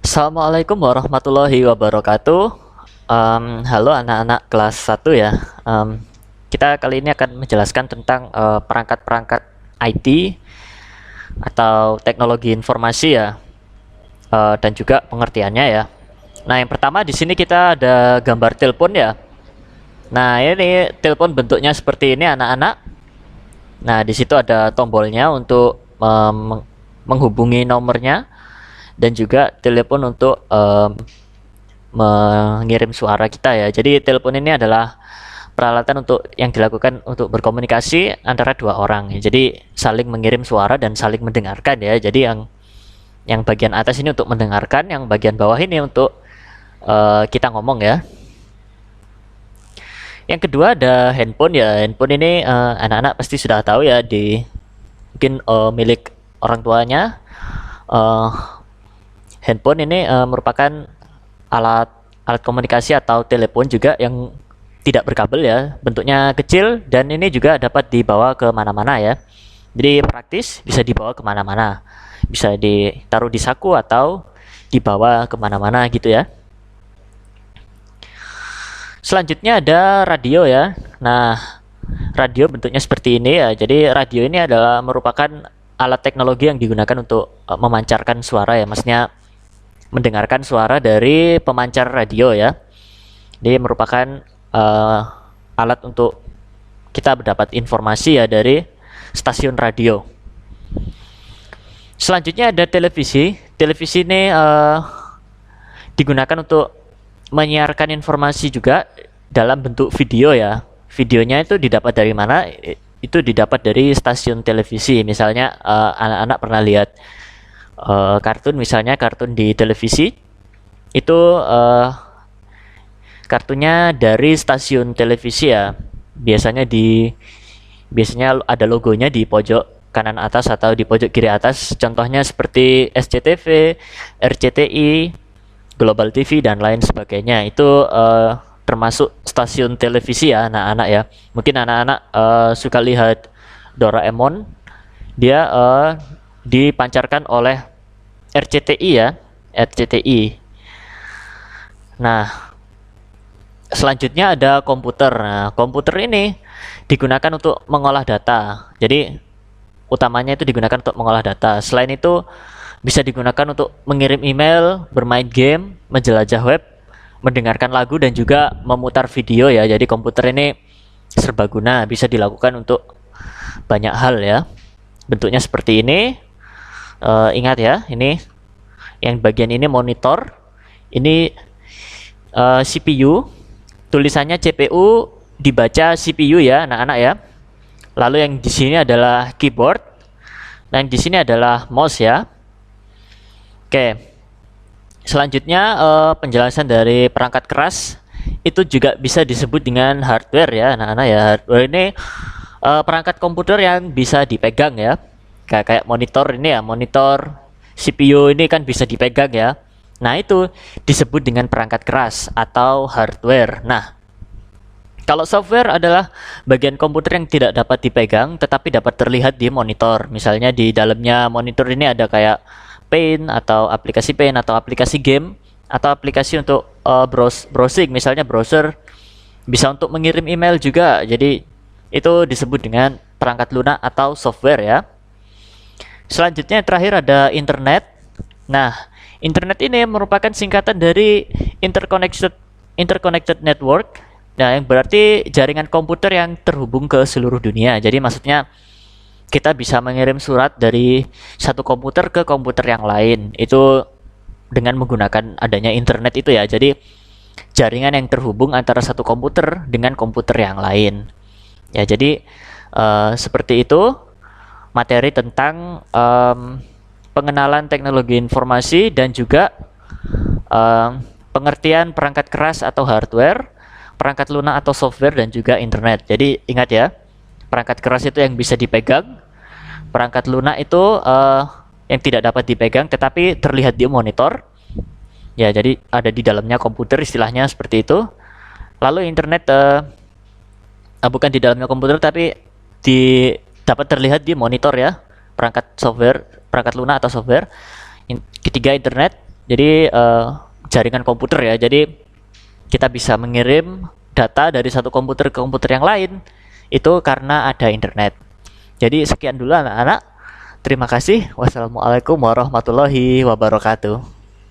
Assalamualaikum warahmatullahi wabarakatuh. Halo anak-anak kelas 1 ya. Kita kali ini akan menjelaskan tentang perangkat-perangkat IT atau teknologi informasi ya, dan juga pengertiannya ya. Nah, yang pertama di sini kita ada gambar telepon ya. Nah, ini telepon bentuknya seperti ini anak-anak. Nah, di situ ada tombolnya untuk menghubungi nomornya dan juga telepon untuk mengirim suara kita ya. Jadi telepon ini adalah peralatan untuk yang dilakukan untuk berkomunikasi antara dua orang. Jadi saling mengirim suara dan saling mendengarkan ya. Jadi yang bagian atas ini untuk mendengarkan, yang bagian bawah ini untuk kita ngomong ya. Yang kedua ada handphone ya. Handphone ini anak-anak pasti sudah tahu ya, mungkin milik orang tuanya. Handphone ini merupakan alat komunikasi atau telepon juga yang tidak berkabel ya, bentuknya kecil dan ini juga dapat dibawa ke mana-mana ya. Jadi praktis, bisa dibawa kemana-mana, bisa ditaruh di saku atau dibawa kemana-mana gitu ya. Selanjutnya ada radio ya. Nah, radio bentuknya seperti ini ya. Jadi radio ini adalah merupakan alat teknologi yang digunakan untuk memancarkan suara ya, maksudnya mendengarkan suara dari pemancar radio ya. Dia merupakan alat untuk kita mendapat informasi ya dari stasiun radio. Selanjutnya ada televisi. Televisi ini digunakan untuk menyiarkan informasi juga dalam bentuk video ya. Videonya itu didapat dari mana? Itu didapat dari stasiun televisi. Misalnya anak-anak pernah lihat kartun, misalnya kartun di televisi itu kartunya dari stasiun televisi ya. Biasanya ada logonya di pojok kanan atas atau di pojok kiri atas. Contohnya seperti SCTV, RCTI, Global TV dan lain sebagainya. Itu termasuk stasiun televisi ya anak-anak ya. Mungkin anak-anak suka lihat Doraemon. Dia dipancarkan oleh RCTI ya, RCTI. Nah, selanjutnya ada komputer. Nah, komputer ini digunakan untuk mengolah data. Jadi utamanya itu digunakan untuk mengolah data. Selain itu bisa digunakan untuk mengirim email, bermain game, menjelajah web, mendengarkan lagu dan juga memutar video ya. Jadi komputer ini serbaguna, bisa dilakukan untuk banyak hal ya. Bentuknya seperti ini. Ingat ya, ini yang bagian ini monitor, ini CPU, tulisannya CPU dibaca CPU ya anak-anak ya. Lalu yang di sini adalah keyboard dan di sini adalah mouse ya. Oke, selanjutnya penjelasan dari perangkat keras itu juga bisa disebut dengan hardware ya anak-anak ya. Hardware ini perangkat komputer yang bisa dipegang ya. Kayak monitor ini ya, monitor CPU ini kan bisa dipegang ya. Nah, itu disebut dengan perangkat keras atau hardware. Nah, kalau software adalah bagian komputer yang tidak dapat dipegang tetapi dapat terlihat di monitor. Misalnya di dalamnya monitor ini ada kayak Paint atau aplikasi game atau aplikasi untuk browsing, misalnya browser, bisa untuk mengirim email juga. Jadi itu disebut dengan perangkat lunak atau software ya. Selanjutnya terakhir ada internet. Nah, internet ini merupakan singkatan dari interconnected network. Nah, yang berarti jaringan komputer yang terhubung ke seluruh dunia. Jadi maksudnya kita bisa mengirim surat dari satu komputer ke komputer yang lain. Itu dengan menggunakan adanya internet itu ya. Jadi jaringan yang terhubung antara satu komputer dengan komputer yang lain. Ya, jadi seperti itu materi tentang pengenalan teknologi informasi dan juga pengertian perangkat keras atau hardware, perangkat lunak atau software dan juga internet. Jadi ingat ya, perangkat keras itu yang bisa dipegang, perangkat lunak itu yang tidak dapat dipegang tetapi terlihat di monitor. Ya, jadi ada di dalamnya komputer, istilahnya seperti itu. Lalu internet bukan di dalamnya komputer tapi dapat terlihat di monitor ya, perangkat lunak atau software. Ketiga internet, Jadi jaringan komputer ya. Jadi kita bisa mengirim data dari satu komputer ke komputer yang lain itu karena ada internet. Jadi sekian dulu anak-anak. Terima kasih. Wassalamualaikum warahmatullahi wabarakatuh.